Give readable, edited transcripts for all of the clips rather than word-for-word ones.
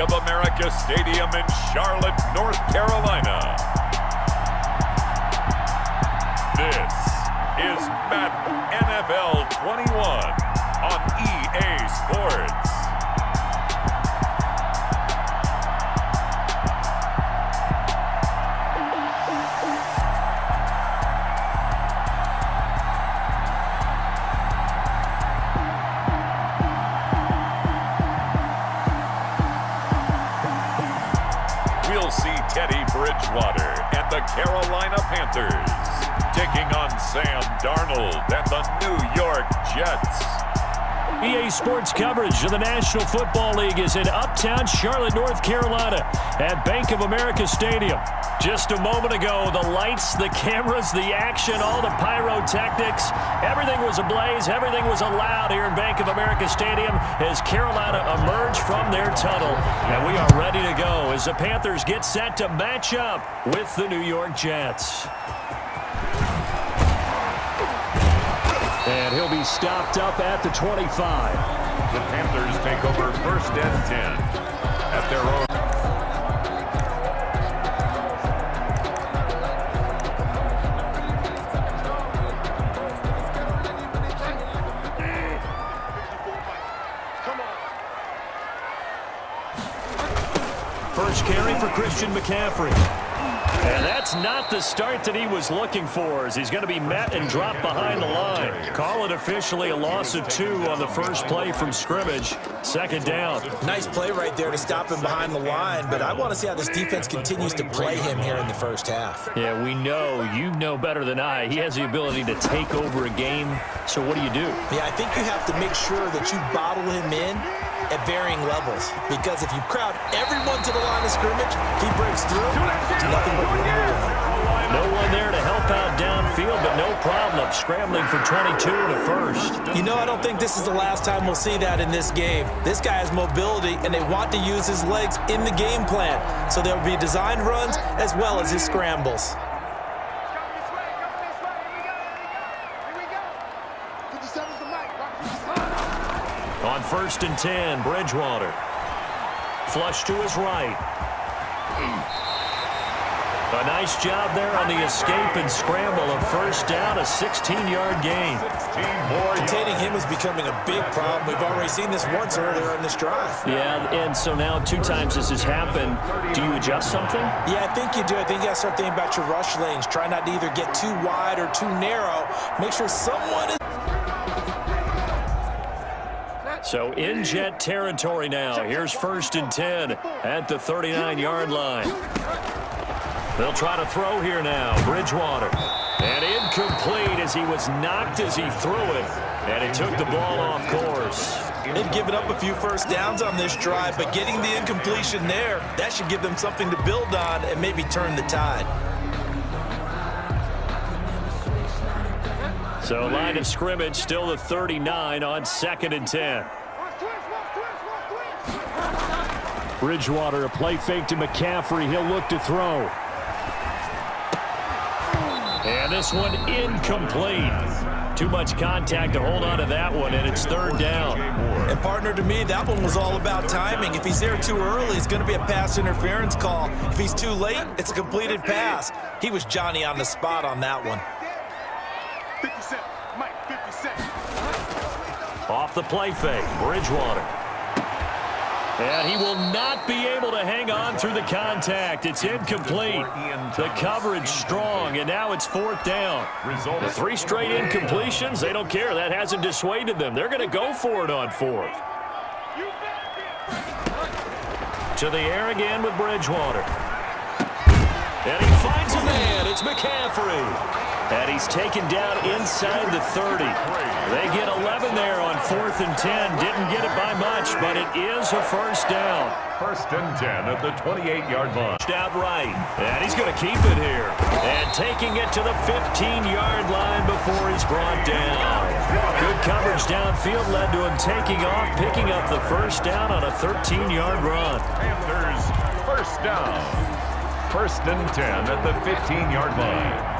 of America Stadium in Charlotte, North Carolina. This is Madden NFL 21 on EA Sports. We'll see Teddy Bridgewater and the Carolina Panthers taking on Sam Darnold and the New York Jets. EA Sports coverage of the National Football League is in uptown Charlotte, North Carolina at Bank of America Stadium. Just a moment ago, the lights, the cameras, the action, all the pyrotechnics, everything was ablaze, everything was allowed here in Bank of America Stadium as Carolina emerged from their tunnel. And we are ready to go as the Panthers get set to match up with the New York Jets. And he'll be stopped up at the 25. The Panthers take over 1st and 10 at their own. First carry for Christian McCaffrey. And that's not the start that he was looking for, as he's going to be met and dropped behind the line. Call it officially a loss of 2 on the first play from scrimmage. 2nd down. Nice play right there to stop him behind the line, but I want to see how this defense continues to play him here in the first half. Yeah, we know, you know better than I, he has the ability to take over a game. So what do you do? Yeah, I think you have to make sure that you bottle him in at varying levels, because if you crowd everyone to the line of scrimmage, if he breaks through, it's nothing but no one there to help out downfield, but no problem scrambling for 22 to first. You know, I don't think this is the last time we'll see that in this game. This guy has mobility, and they want to use his legs in the game plan, so there will be designed runs as well as his scrambles. On 1st and 10, Bridgewater. Flush to his right. A nice job there on the escape and scramble. A 1st down, a 16-yard gain. Containing him is becoming a big problem. We've already seen this once earlier in this drive. Yeah, and so now 2 times this has happened. Do you adjust something? Yeah, I think you do. I think you got to start thinking about your rush lanes. Try not to either get too wide or too narrow. Make sure someone is... So in Jet territory now. Here's 1st and 10 at the 39-yard line. They'll try to throw here now. Bridgewater. And incomplete as he was knocked as he threw it. And it took the ball off course. They've given up a few 1st downs on this drive, but getting the incompletion there, that should give them something to build on and maybe turn the tide. So line of scrimmage still the 39 on 2nd and 10. Bridgewater, a play fake to McCaffrey. He'll look to throw. And this one incomplete. Too much contact to hold on to that one, and it's 3rd down. And partner, to me, that one was all about timing. If he's there too early, it's going to be a pass interference call. If he's too late, it's a completed pass. He was Johnny on the spot on that one. 57, Mike, 57. Off the play fake, Bridgewater. And he will not be able to hang on through the contact. It's incomplete. The coverage strong, and now it's 4th down. The 3 straight incompletions, they don't care. That hasn't dissuaded them. They're going to go for it on 4th. To the air again with Bridgewater. And he finds a man. It's McCaffrey. And he's taken down inside the 30. They get 11 there on 4th and 10. Didn't get it by much, but it is a 1st down. 1st and 10 at the 28-yard line. Out right. And he's going to keep it here. And taking it to the 15-yard line before he's brought down. Good coverage downfield led to him taking off, picking up the 1st down on a 13-yard run. Panthers 1st down. 1st and 10 at the 15-yard line.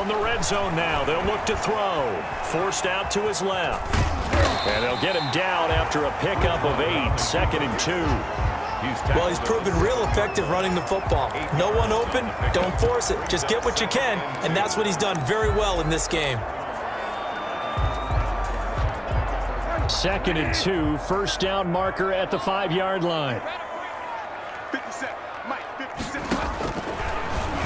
From the red zone now, they'll look to throw. Forced out to his left. And they'll get him down after a pickup of 8, 2nd and 2. Well, he's proven real effective running the football. No one open, don't force it. Just get what you can, and that's what he's done very well in this game. 2nd and 2, first down marker at the 5-yard line. 57, Mike, 57.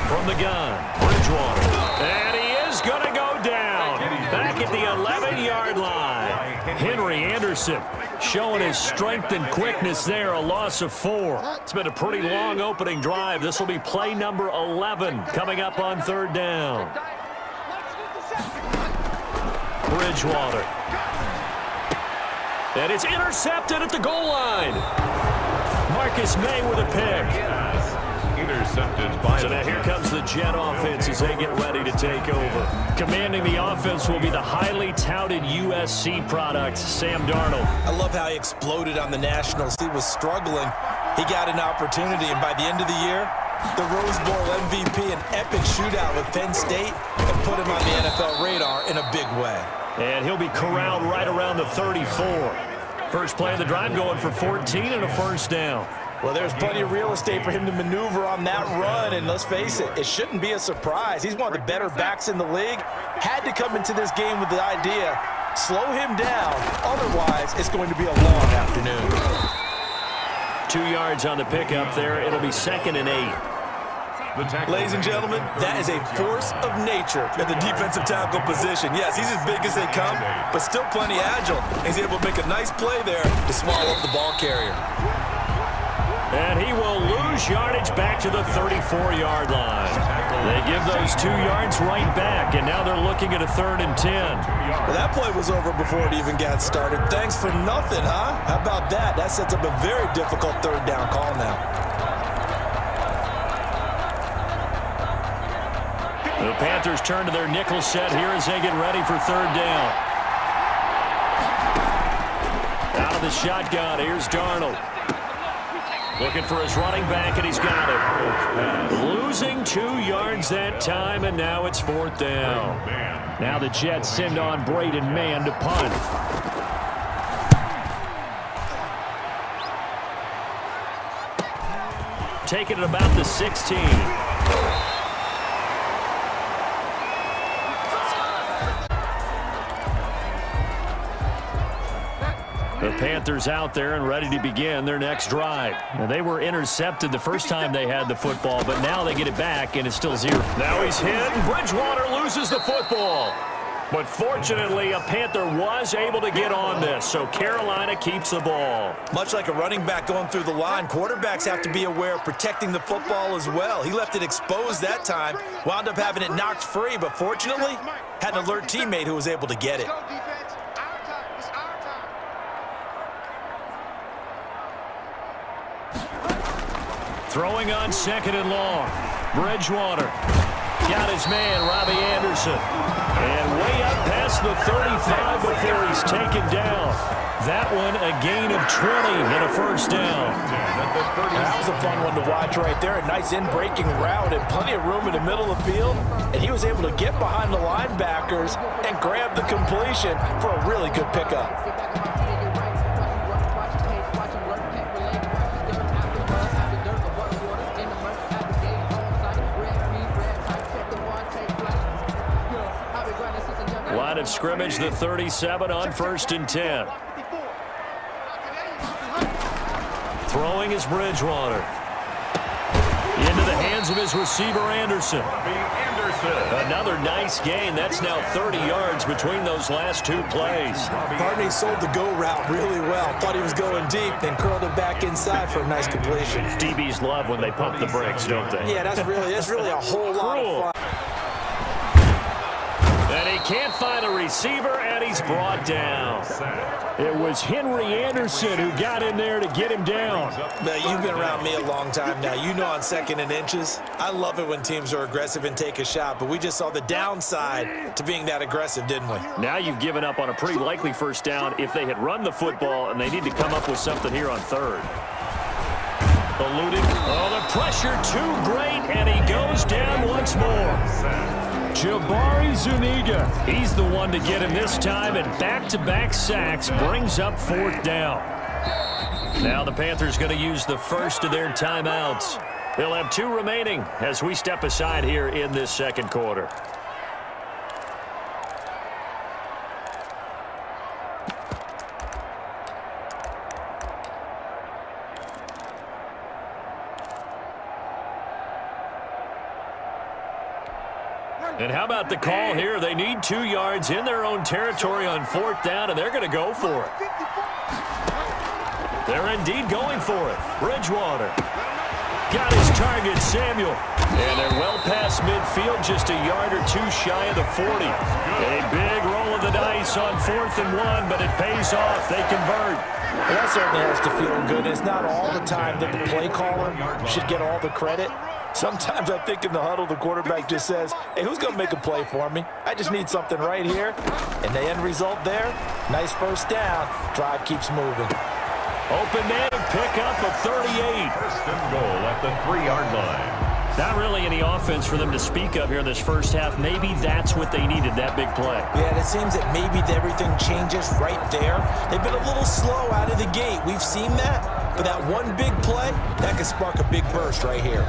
From the gun, Bridgewater. And he is going to go down. Back at the 11-yard line. Henry Anderson showing his strength and quickness there, a loss of 4. It's been a pretty long opening drive. This will be play number 11 coming up on 3rd down. Bridgewater. And it's intercepted at the goal line. Marcus May with a pick. Intercepted by So now here comes the Jet offense as they get ready to take over. Commanding the offense will be the highly touted USC product, Sam Darnold. I love how he exploded on the Nationals. He was struggling. He got an opportunity, and by the end of the year, the Rose Bowl MVP, an epic shootout with Penn State, and put him on the NFL radar in a big way. And he'll be corralled right around the 34. First play of the drive going for 14 and a first down. Well, there's plenty of real estate for him to maneuver on that run, and let's face it, it shouldn't be a surprise. He's one of the better backs in the league. Had to come into this game with the idea, slow him down, otherwise it's going to be a long afternoon. 2 yards on the pickup there. It'll be 2nd and 8. Ladies and gentlemen, that is a force of nature in the defensive tackle position. Yes, he's as big as they come, but still plenty agile. He's able to make a nice play there to swallow up the ball carrier. And he will lose yardage back to the 34-yard line. They give those 2 yards right back, and now they're looking at a 3rd and 10. Well, that play was over before it even got started. Thanks for nothing, huh? How about that? That sets up a very difficult 3rd down call now. The Panthers turn to their nickel set here as they get ready for 3rd down. Out of the shotgun, here's Darnold. Looking for his running back, and he's got it. Losing 2 yards that time, and now it's 4th down. Now the Jets send on Braden Mann to punt. Taking it about the 16. The Panthers out there and ready to begin their next drive. Now, they were intercepted the first time they had the football, but now they get it back, and it's still 0. Now he's hit, and Bridgewater loses the football. But fortunately, a Panther was able to get on this, so Carolina keeps the ball. Much like a running back going through the line, quarterbacks have to be aware of protecting the football as well. He left it exposed that time, wound up having it knocked free, but fortunately, had an alert teammate who was able to get it. Throwing on 2nd and long. Bridgewater. Got his man, Robbie Anderson. And way up past the 35 before he's taken down. That one a gain of 20 and a first down. That was a fun one to watch right there. A nice in-breaking route and plenty of room in the middle of the field. And he was able to get behind the linebackers and grab the completion for a really good pickup. Line of scrimmage, the 37 on 1st and 10. Throwing is Bridgewater. Into the hands of his receiver, Anderson. Another nice gain. That's now 30 yards between those last 2 plays. Barney sold the go route really well. Thought he was going deep, then curled it back inside for a nice completion. DBs love when they pump the brakes, don't they? Yeah, that's really a whole lot of fun. And he can't find a receiver, and he's brought down. It was Henry Anderson who got in there to get him down. Now, you've been around me a long time now. You know on 2nd and inches, I love it when teams are aggressive and take a shot, but we just saw the downside to being that aggressive, didn't we? Now you've given up on a pretty likely first down if they had run the football, and they need to come up with something here on 3rd. Eluded. Oh, the pressure too great, and he goes down once more. Jabari Zuniga. He's the one to get him this time, and back-to-back sacks brings up 4th down. Now the Panthers going to use the first of their timeouts. They'll have 2 remaining as we step aside here in this second quarter. And how about the call here? They need 2 yards in their own territory on 4th down, and they're going to go for it. They're indeed going for it. Bridgewater got his target, Samuel. And they're well past midfield, just a yard or 2 shy of the 40. A big roll of the dice on 4th and 1, but it pays off. They convert. Well, that certainly has to feel good. It's not all the time that the play caller should get all the credit. Sometimes I think in the huddle, the quarterback just says, hey, who's going to make a play for me? I just need something right here. And the end result there, nice first down. Drive keeps moving. Open man, pick up a 38. First and goal at the 3-yard line. Not really any offense for them to speak of here in this first half. Maybe that's what they needed, that big play. Yeah, and it seems that maybe everything changes right there. They've been a little slow out of the gate. We've seen that. But that one big play, that could spark a big burst right here.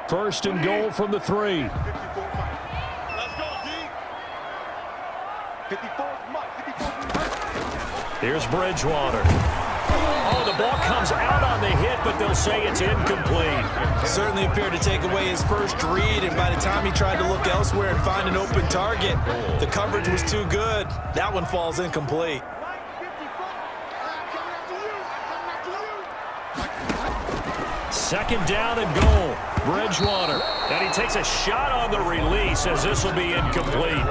First and goal from the 3. Let's go, D. 54, Mike. 54. Here's Bridgewater. Oh, the ball comes out on the hit, but they'll say it's incomplete. Certainly appeared to take away his first read, and by the time he tried to look elsewhere and find an open target, the coverage was too good. That one falls incomplete. Second down and goal. Bridgewater. And he takes a shot on the release as this will be incomplete.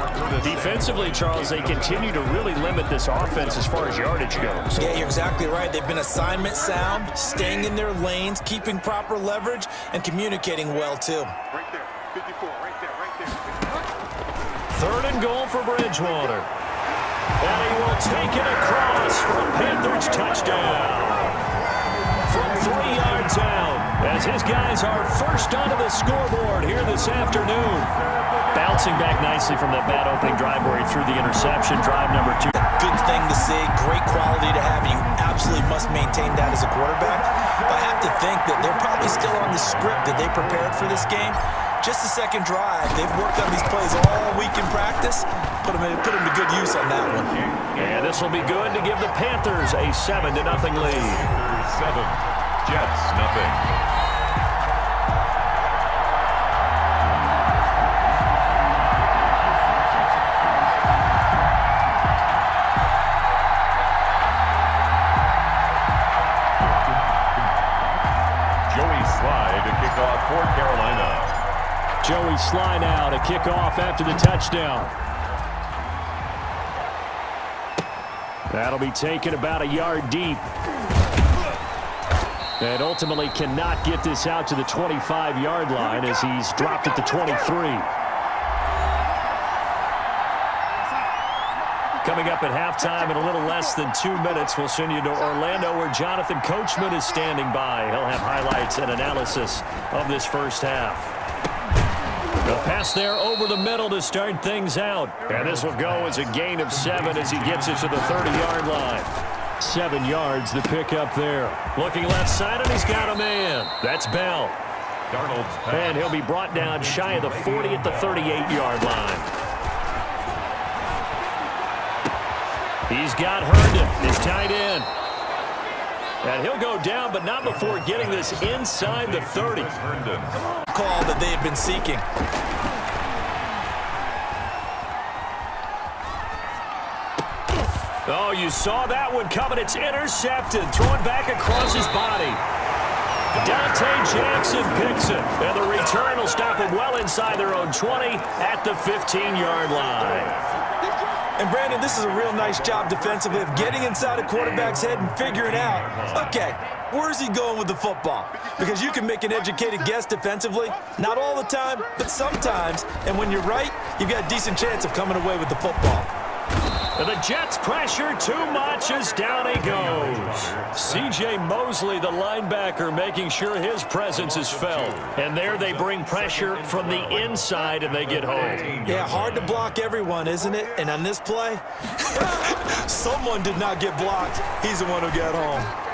Defensively, Charles, they continue to really limit this offense as far as yardage goes. Yeah, you're exactly right. They've been assignment sound, staying in their lanes, keeping proper leverage, and communicating well, too. Right there. 54. Right there. Right there. 3rd and goal for Bridgewater. And he will take it across for a Panthers touchdown. From 3 yards out, as his guys are first onto the scoreboard here this afternoon. Bouncing back nicely from that bad opening drive where he threw the interception. Drive number 2. Good thing to see, great quality to have. You absolutely must maintain that as a quarterback. But I have to think that they're probably still on the script that they prepared for this game. Just the second drive. They've worked on these plays all week in practice. Put them to good use on that one. And this will be good to give the Panthers a 7-0 lead. 7, Jets nothing. For Carolina. Joey Sly now to kick off after the touchdown. That'll be taken about a yard deep. And ultimately cannot get this out to the 25-yard line as he's dropped at the 23. Coming up at halftime in a little less than 2 minutes, we'll send you to Orlando where Jonathan Coachman is standing by. He'll have highlights and analysis of this first half. The pass there over the middle to start things out. And this will go as a gain of 7 as he gets it to the 30-yard line. 7 yards the pick up there. Looking left side, and he's got a man. That's Bell. And he'll be brought down shy of the 40 at the 38-yard line. He's got Herndon, his tight end. And he'll go down, but not before getting this inside the 30. Herndon. Call that they had been seeking. Oh, you saw that one coming. It's intercepted. Thrown back across his body. Dante Jackson picks it. And the return will stop him well inside their own 20 at the 15-yard line. And, Brandon, this is a real nice job defensively of getting inside a quarterback's head and figuring out, okay, where's he going with the football? Because you can make an educated guess defensively. Not all the time, but sometimes. And when you're right, you've got a decent chance of coming away with the football. The Jets pressure too much as down he goes. C.J. Mosley, the linebacker, making sure his presence is felt. And there they bring pressure from the inside and they get home. Yeah, hard to block everyone, isn't it? And on this play, someone did not get blocked. He's the one who got home.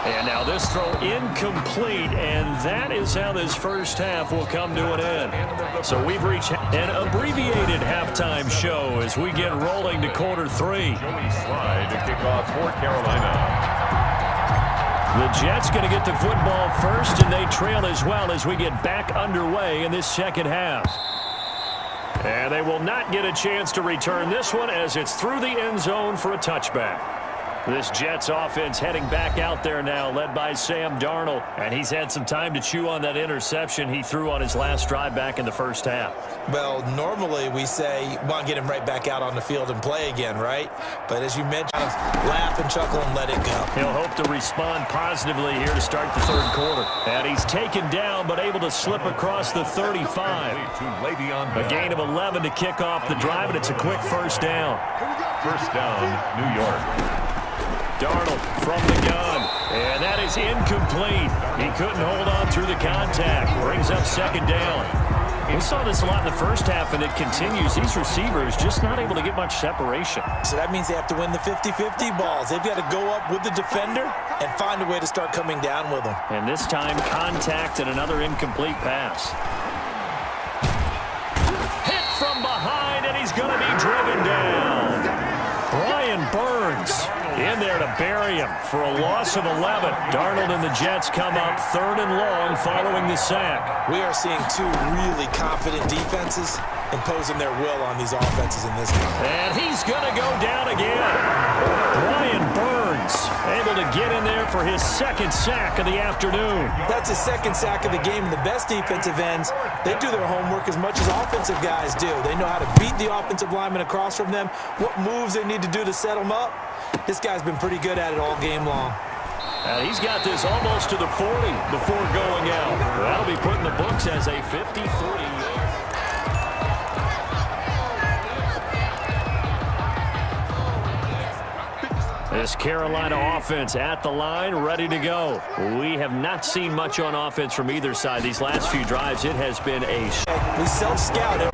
And now this throw incomplete, and that is how this first half will come to an end. So we've reached an abbreviated halftime show as we get rolling to quarter 3. Slide to kick off for Carolina. The Jets going to get the football first, and they trail as well as we get back underway in this second half. And they will not get a chance to return this one as it's through the end zone for a touchback. This Jets offense heading back out there now, led by Sam Darnold. And he's had some time to chew on that interception he threw on his last drive back in the first half. Well, normally we say, want to get him right back out on the field and play again, right? But as you mentioned, laugh and chuckle and let it go. He'll hope to respond positively here to start the third quarter. And he's taken down, but able to slip across the 35. A gain of 11 to kick off the drive, and it's a quick first down. First down, New York. Darnold from the gun, and that is incomplete. He couldn't hold on through the contact. Brings up second down. We saw this a lot in the first half, and it continues. These receivers just not able to get much separation. So that means they have to win the 50-50 balls. They've got to go up with the defender and find a way to start coming down with them. And this time, contact and another incomplete pass. Hit from behind, and he's going to be driven down. Brian Burns in there to bury him for a loss of 11. Darnold and the Jets come up 3rd and long following the sack. We are seeing two really confident defenses imposing their will on these offenses in this game. And he's going to go down again. Brian Burns able to get in there for his second sack of the afternoon. That's his second sack of the game. And the best defensive ends, they do their homework as much as offensive guys do. They know how to beat the offensive lineman across from them, what moves they need to do to set them up. This guy's been pretty good at it all game long. He's got this almost to the 40 before going out. That'll be put in the books as a 53. This Carolina offense at the line, ready to go. We have not seen much on offense from either side. These last few drives, it has been We self-scouted.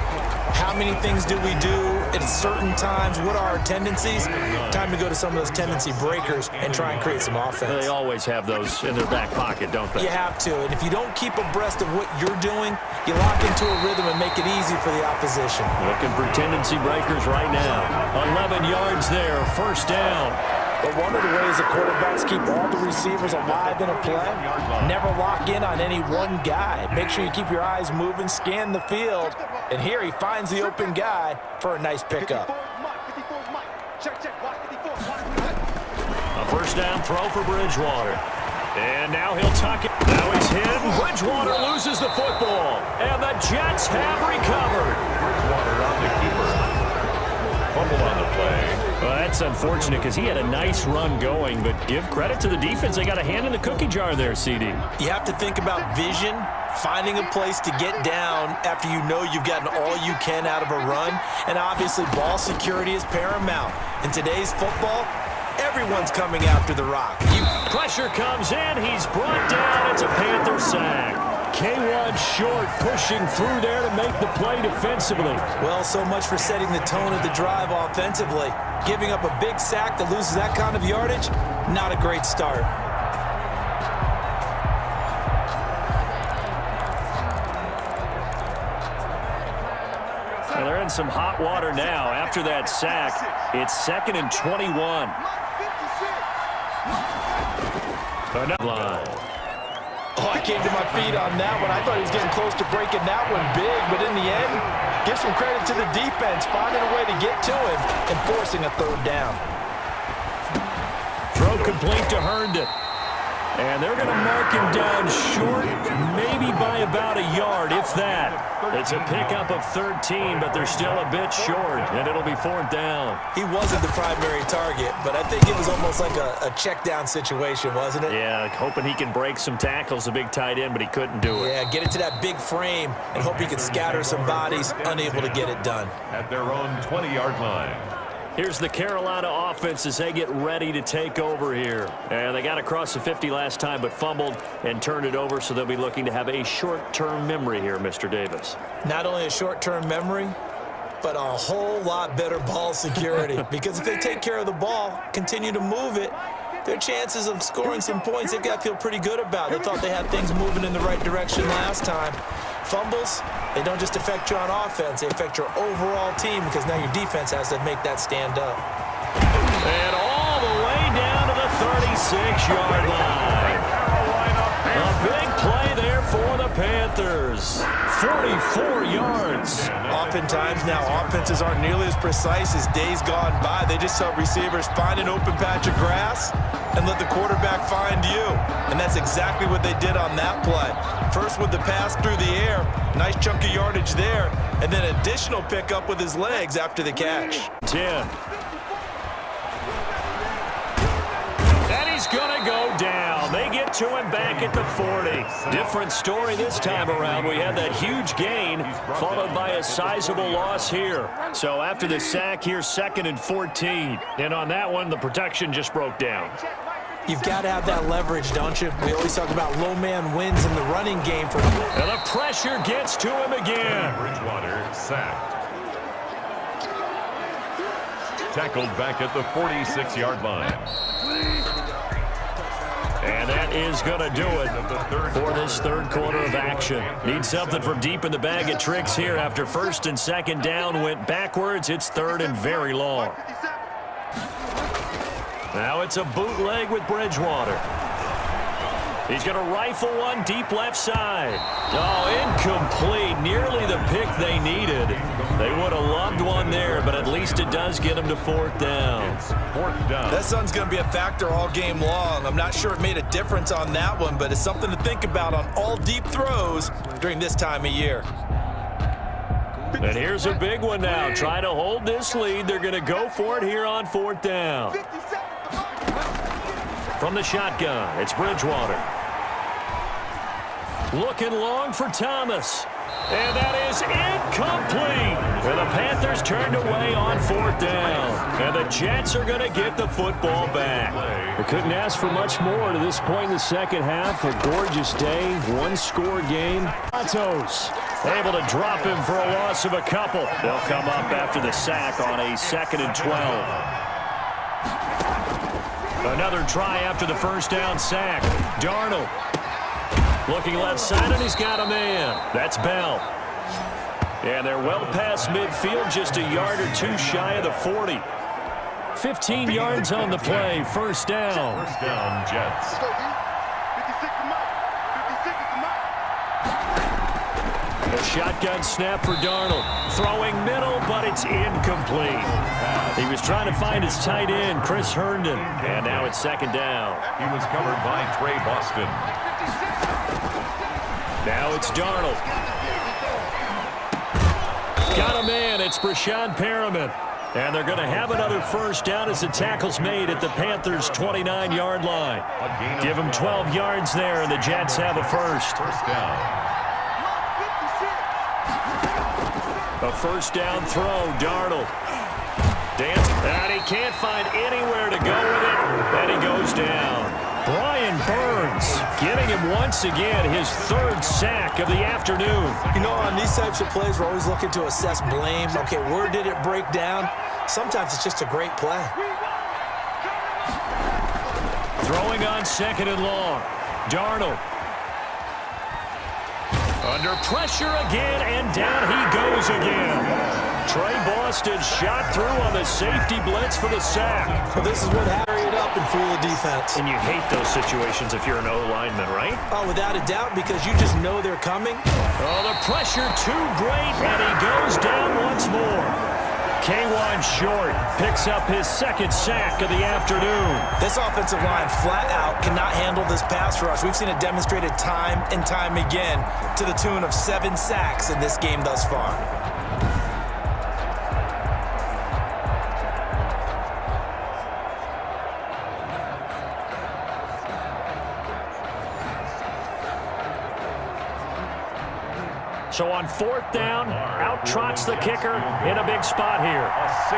How many things do we do at certain times? What are our tendencies? Time to go to some of those tendency breakers and try and create some offense. They always have those in their back pocket, don't they? You have to. And if you don't keep abreast of what you're doing, you lock into a rhythm and make it easy for the opposition. Looking for tendency breakers right now. 11 yards there, first down. But one of the ways the quarterbacks keep all the receivers alive in a play, never lock in on any one guy. Make sure you keep your eyes moving, scan the field, and here he finds the open guy for a nice pickup. A first down throw for Bridgewater. And now he'll tuck it. Now he's hit. Bridgewater loses the football. And the Jets have recovered. Bridgewater on the keeper. Fumble on the play. Well, that's unfortunate because he had a nice run going, but give credit to the defense. They got a hand in the cookie jar there, CD. You have to think about vision, finding a place to get down after you know you've gotten all you can out of a run, and obviously ball security is paramount. In today's football, everyone's coming after the rock. Pressure comes in. He's brought down. It's a Panther sack. K1 short, pushing through there to make the play defensively. Well, so much for setting the tone of the drive offensively. Giving up a big sack that loses that kind of yardage, not a great start. Well, they're in some hot water now. After that sack, it's 2nd and 21. Oh, I came to my feet on that one. I thought he was getting close to breaking that one big, but in the end, give some credit to the defense, finding a way to get to him and forcing a third down. Throw complete to Herndon. And they're going to mark him down short, maybe by about a yard, if that. It's a pickup of 13, but they're still a bit short, and it'll be 4th down. He wasn't the primary target, but I think it was almost like a check down situation, wasn't it? Yeah, hoping he can break some tackles, a big tight end, but he couldn't do it. Yeah, get it to that big frame and hope he can scatter some bodies, unable to get it done. At their own 20-yard line. Here's the Carolina offense as they get ready to take over here. And they got across the 50 last time but fumbled and turned it over, so they'll be looking to have a short-term memory here, Mr. Davis. Not only a short-term memory, but a whole lot better ball security. Because if they take care of the ball, continue to move it, their chances of scoring some points, they've got to feel pretty good about. They thought they had things moving in the right direction last time. Fumbles, they don't just affect you on offense, they affect your overall team because now your defense has to make that stand up. And all the way down to the 36-yard line. A big play there for the Panthers. 44 yards. Oftentimes now, offenses aren't nearly as precise as days gone by. They just help receivers find an open patch of grass and let the quarterback find you. And that's exactly what they did on that play. First with the pass through the air, nice chunk of yardage there, and then additional pickup with his legs after the catch. 10. And he's going to go down. They get to him back at the 40. Different story this time around. We had that huge gain followed by a sizable loss here. So after the sack, here's 2nd and 14. And on that one, the protection just broke down. You've got to have that leverage, don't you? We always talk about low man wins in the running game. And the pressure gets to him again. Bridgewater sacked. Tackled back at the 46-yard line. And that is going to do it for this third quarter of action. Need something from deep in the bag of tricks here. After 1st and 2nd down went backwards, it's 3rd and very long. Now it's a bootleg with Bridgewater. He's going to rifle one deep left side. Oh, incomplete. Nearly the pick they needed. They would have loved one there, but at least it does get them to 4th down. 4th down. That sun's going to be a factor all game long. I'm not sure it made a difference on that one, but it's something to think about on all deep throws during this time of year. And here's a big one now. Trying to hold this lead. They're going to go for it here on 4th down. From the shotgun, it's Bridgewater. Looking long for Thomas. And that is incomplete. And the Panthers turned away on 4th down. And the Jets are going to get the football back. They couldn't ask for much more to this point in the second half. A gorgeous day, one-score game. Matos able to drop him for a loss of a couple. They'll come up after the sack on a 2nd and 12. Another try after the 1st down sack. Darnold looking left side, and he's got a man. That's Bell. And they're well past midfield, just a yard or two shy of the 40. 15 yards on the play, 1st down. 1st down, Jets. 56 to Mike. 56 to Mike. A shotgun snap for Darnold. Throwing middle, but it's incomplete. He was trying to find his tight end, Chris Herndon. And now it's 2nd down. He was covered by Trey Boston. Now it's Darnold. Got a man. It's Brashad Perriman. And they're going to have another 1st down as the tackle's made at the Panthers' 29-yard line. Give them 12 yards there, and the Jets have a 1st. 1st down. A 1st down throw, Darnold. Dance, and he can't find anywhere to go with it, and he goes down. Brian Burns getting him once again his 3rd sack of the afternoon. You know, on these types of plays, we're always looking to assess blame. Okay, where did it break down? Sometimes it's just a great play. Throwing on 2nd and long. Darnold. Under pressure again, and down he goes again. Trey Boston shot through on the safety blitz for the sack. Well, this is what hurried up and fool the defense. And you hate those situations if you're an O-lineman, right? Oh, without a doubt, because you just know they're coming. Oh, the pressure too great, and he goes down once more. K'Wan Short picks up his 2nd sack of the afternoon. This offensive line flat out cannot handle this pass rush. We've seen it demonstrated time and time again to the tune of 7 sacks in this game thus far. So on 4th down, out trots the kicker in a big spot here.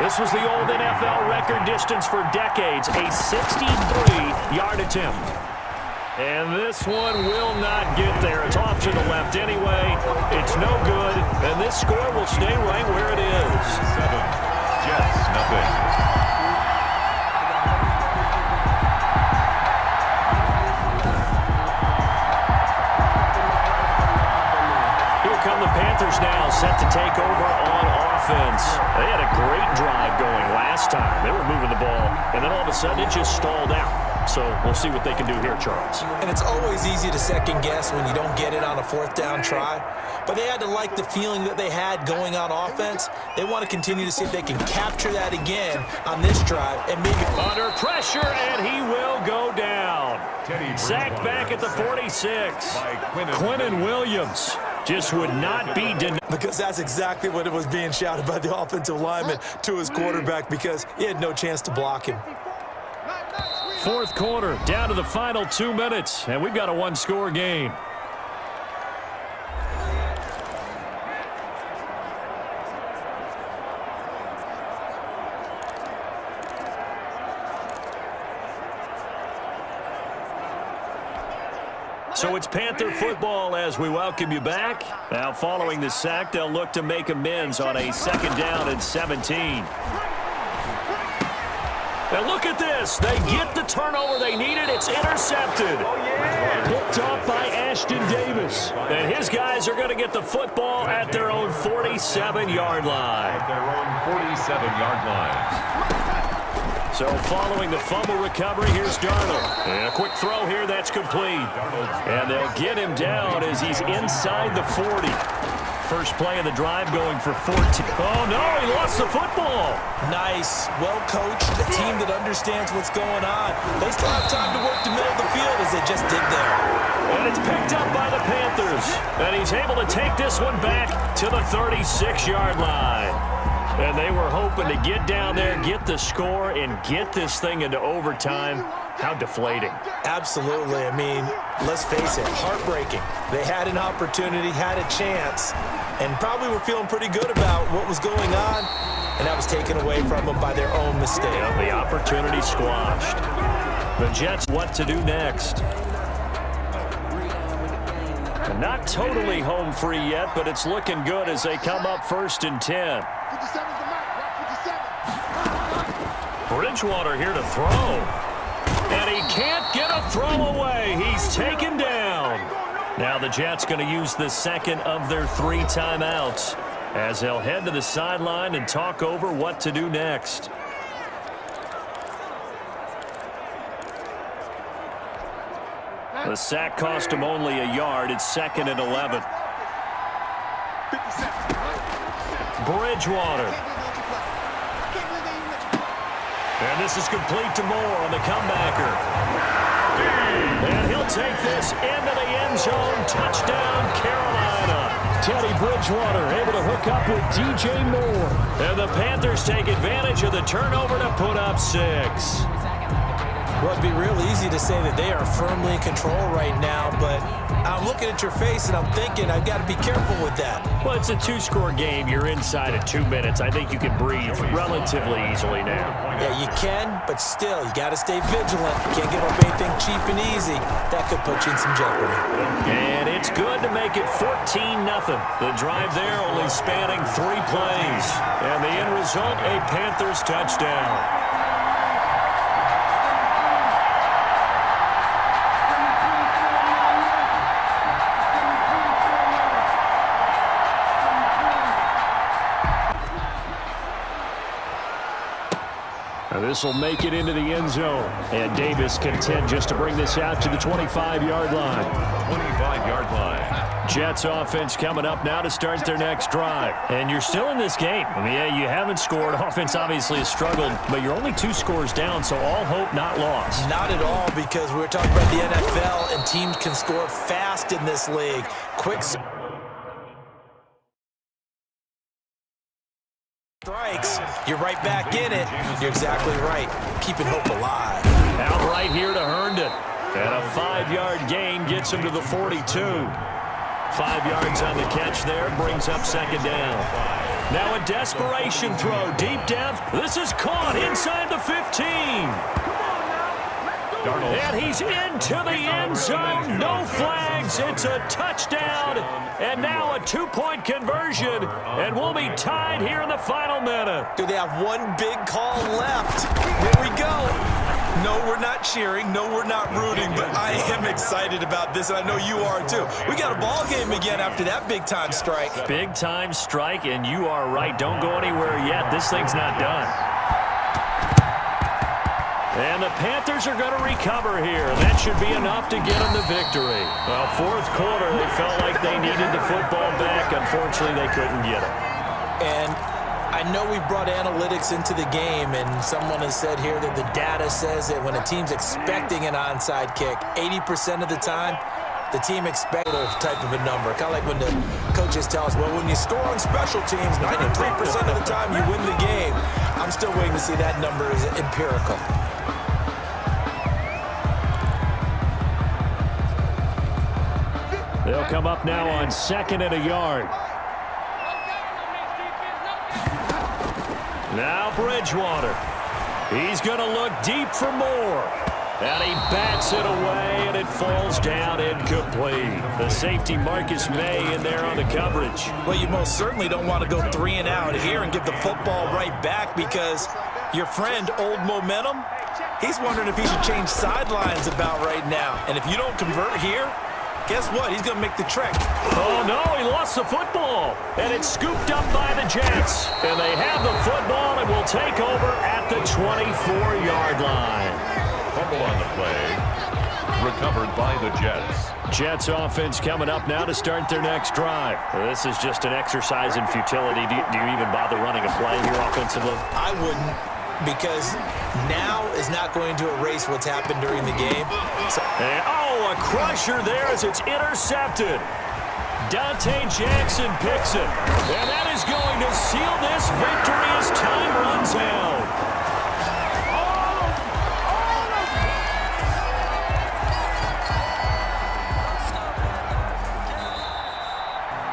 This was the old NFL record distance for decades, a 63-yard attempt. And this one will not get there. It's off to the left anyway. It's no good, and this score will stay right where it is. 7, Jets, nothing. Come the Panthers now, set to take over on offense. They had a great drive going last time. They were moving the ball, and then all of a sudden it just stalled out. So we'll see what they can do here, Charles. And it's always easy to second guess when you don't get it on a 4th down try. But they had to like the feeling that they had going on offense. They want to continue to see if they can capture that again on this drive. And maybe under pressure, and he will go down. Sacked back at the 46. Quinnen Williams just would not be denied. Because that's exactly what it was being shouted by the offensive lineman to his quarterback, because he had no chance to block him. 4th quarter, down to the final 2 minutes, and we've got a 1-score game. So it's Panther football as we welcome you back. Now following the sack, they'll look to make amends on a 2nd down and 17. Now look at this. They get the turnover they needed. It's intercepted. Picked off by Ashton Davis. And his guys are going to get the football at their own 47-yard line. Their own 47-yard line. So following the fumble recovery, here's Darnold. And a quick throw here that's complete. And they'll get him down as he's inside the 40. First play of the drive going for 14. Oh, no, he lost the football. Nice, well-coached, a team that understands what's going on. They still have time to work the middle of the field as they just did there. And it's picked up by the Panthers. And he's able to take this one back to the 36-yard line. And they were hoping to get down there, get the score, and get this thing into overtime. How deflating. Absolutely. I mean, let's face it, heartbreaking. They had an opportunity, had a chance, and probably were feeling pretty good about what was going on, and that was taken away from them by their own mistake. Yeah, the opportunity squashed. The Jets, what to do next? Not totally home free yet, but it's looking good as they come up 1st and 10. Bridgewater here to throw. And he can't get a throw away. He's taken down. Now the Jets going to use the 2nd of their 3 timeouts as they'll head to the sideline and talk over what to do next. The sack cost him only a yard. It's 2nd and 11. Bridgewater. And this is complete to Moore on the comebacker. And he'll take this into the end zone. Touchdown, Carolina. Teddy Bridgewater able to hook up with DJ Moore. And the Panthers take advantage of the turnover to put up 6. Well, it'd be real easy to say that they are firmly in control right now, but I'm looking at your face and I'm thinking I've got to be careful with that. Well, it's a 2-score game. You're inside of 2 minutes. I think you can breathe relatively easily now. Yeah, you can, but still, you got to stay vigilant. You can't give up anything cheap and easy. That could put you in some jeopardy. And it's good to make it 14-0. The drive there only spanning 3 plays. And the end result, a Panthers touchdown. This will make it into the end zone. And Davis content just to bring this out to the 25-yard line. 25-yard line. Jets offense coming up now to start their next drive. And you're still in this game. I mean, yeah, you haven't scored. Offense obviously has struggled, but you're only 2 scores down, so all hope not lost. Not at all, because we're talking about the NFL, and teams can score fast in this league. Quick strikes, you're right back in it. You're exactly right. Keeping hope alive. Out right here to Herndon. And a 5-yard gain gets him to the 42. 5 yards on the catch there, brings up second down. Now a desperation throw, deep down. This is caught inside the 15. And he's into the end zone. No flags. It's a touchdown. And now a 2-point conversion. And we'll be tied here in the final minute. Do they have one big call left? Here we go. No, we're not cheering. No, we're not rooting. But I am excited about this, and I know you are too. We got a ball game again after that big-time strike. Big-time strike, and you are right. Don't go anywhere yet. This thing's not done. And the Panthers are going to recover here. That should be enough to get them the victory. Well, fourth quarter, they felt like they needed the football back. Unfortunately, they couldn't get it. And I know we brought analytics into the game, and someone has said here that the data says that when a team's expecting an onside kick, 80% of the time, the team expects a type of a number. Kind of like when the coaches tell us, well, when you score on special teams, 93% of the time you win the game. I'm still waiting to see that number is empirical. They'll come up now on 2nd and a yard. Now Bridgewater. He's going to look deep for more. And he bats it away, and it falls down incomplete. The safety Marcus May in there on the coverage. Well, you most certainly don't want to go 3 and out here and give the football right back because your friend, Old Momentum, he's wondering if he should change sidelines about right now. And if you don't convert here, guess what? He's going to make the trek. Oh, no, he lost the football. And it's scooped up by the Jets. And they have the football and will take over at the 24-yard line. Fumble on the play. Recovered by the Jets. Jets offense coming up now to start their next drive. This is just an exercise in futility. Do you even bother running a play here offensively? I wouldn't, because now is not going to erase what's happened during the game. So a crusher there as it's intercepted. Dante Jackson picks it. And that is going to seal this victory as time runs out.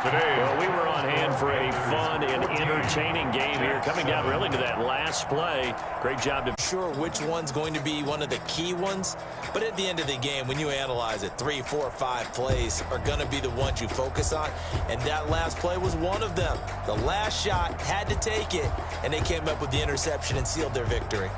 Well, we were on hand for a fun and entertaining game here. Coming down really to that last play. Great job to... Sure which one's going to be one of the key ones, but at the end of the game, when you analyze it, 3, 4, 5 plays are going to be the ones you focus on, and that last play was one of them. The last shot had to take it, and they came up with the interception and sealed their victory.